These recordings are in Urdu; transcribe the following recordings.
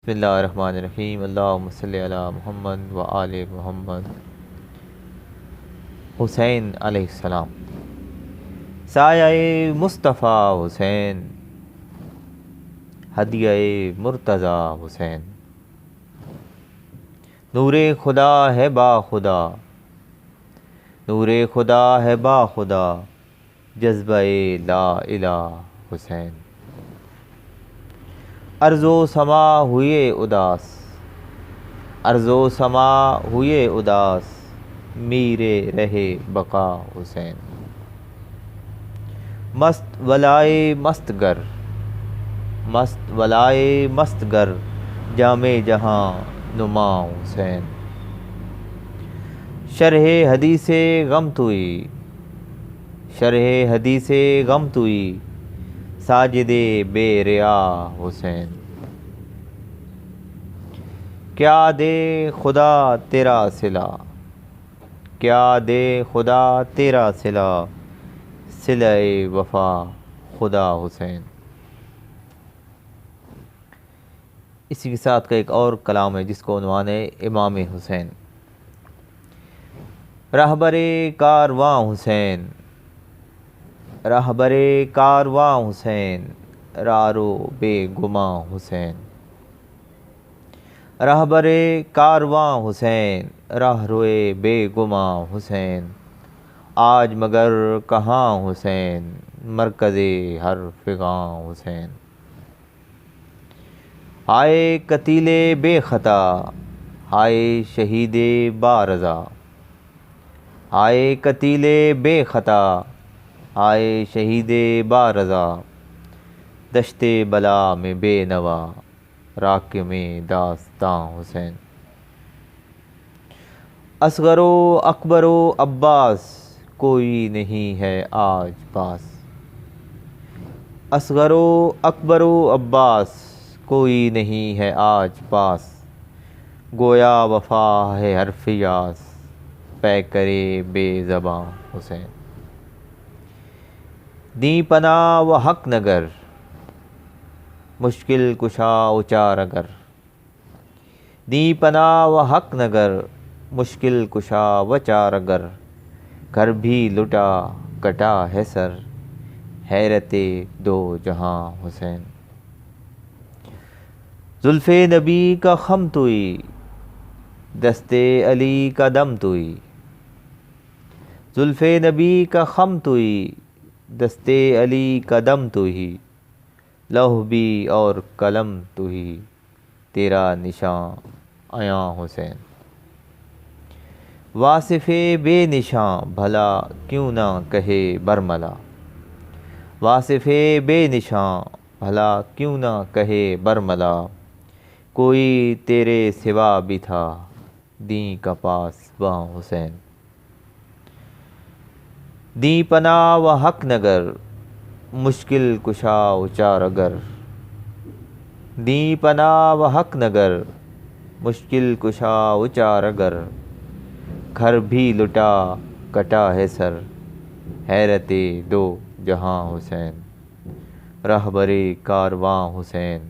بسم اللہ الرحمن الرحیم، اللہم صلی علی محمد و آل محمد۔ حسین علیہ السلام، سایہ مصطفیٰ حسین، ہدیہ مرتضیٰ حسین، نور خدا ہے با خدا، نور خدا ہے با خدا، جذبہ لا الہ حسین۔ ارض و سما ہوئے اداس، ارض و سما ہوئے اداس، میرے رہے بقا حسین۔ مست ولائے مست گر، مست ولائے مست گر، جام جہاں نما حسین۔ شرح حدیث غم توئی، شرح حدیث غم توئی، ساجد بے ریا حسین۔ کیا دے خدا تیرا صلہ، کیا دے خدا تیرا صلہ، صلہ وفا خدا حسین۔ اسی کے ساتھ کا ایک اور کلام ہے جس کو عنوان ہے امام حسین۔ رہبر کارواں حسین، رہبر کارواں حسین، رارو بے گماں حسین۔ رہبر کارواں حسین، راہ روئے بے گماں حسین، آج مگر کہاں حسین، مرکز ہر فغاں حسین۔ ہائے قتیل بے خطا، ہائے شہید با رضا، ہائے قتیل بے خطا، ہائے شہید با رضا، دشت بلا میں بے نوا، راکم داستاں حسین۔ اصغر و اکبر و عباس، کوئی نہیں ہے آج پاس، اصغر و اکبر و عباس، کوئی نہیں ہے آج پاس، گویا وفا ہے حرف یاس، پے کرے بے زباں حسین۔ دیں پناہ و حق نگر، مشکل کشا اچار اگر، دیں پناہ و حق نگر، مشکل کشا وچار اگر، گھر بھی لٹا کٹا ہے سر، حیرت دو جہاں حسین۔ زلف نبی کا خم توئی، دست علی کا دم توئی، زلف نبی کا خم توئی، دست علی کا دم توئی، لوح بھی اور قلم توئی، تیرا نشاں عیاں حسین۔ واصف بے نشاں بھلا کیوں نہ کہے برملا، واصف بے نشاں بھلا کیوں نہ کہے برملا، کوئی تیرے سوا بھی تھا دیں کا پاسباں حسین۔ دیں پناہ و حق نگر، مشکل کشا اچار اگر، دیں پناہ و حق نگر، مشکل کشا اچار اگر، گھر بھی لٹا کٹا ہے سر، حیرت دو جہاں حسین۔ رہبر کارواں حسین،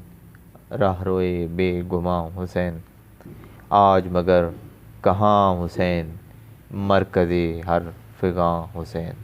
راہ روئے بے گماں حسین، آج مگر کہاں حسین، مرکز ہر فغاں حسین۔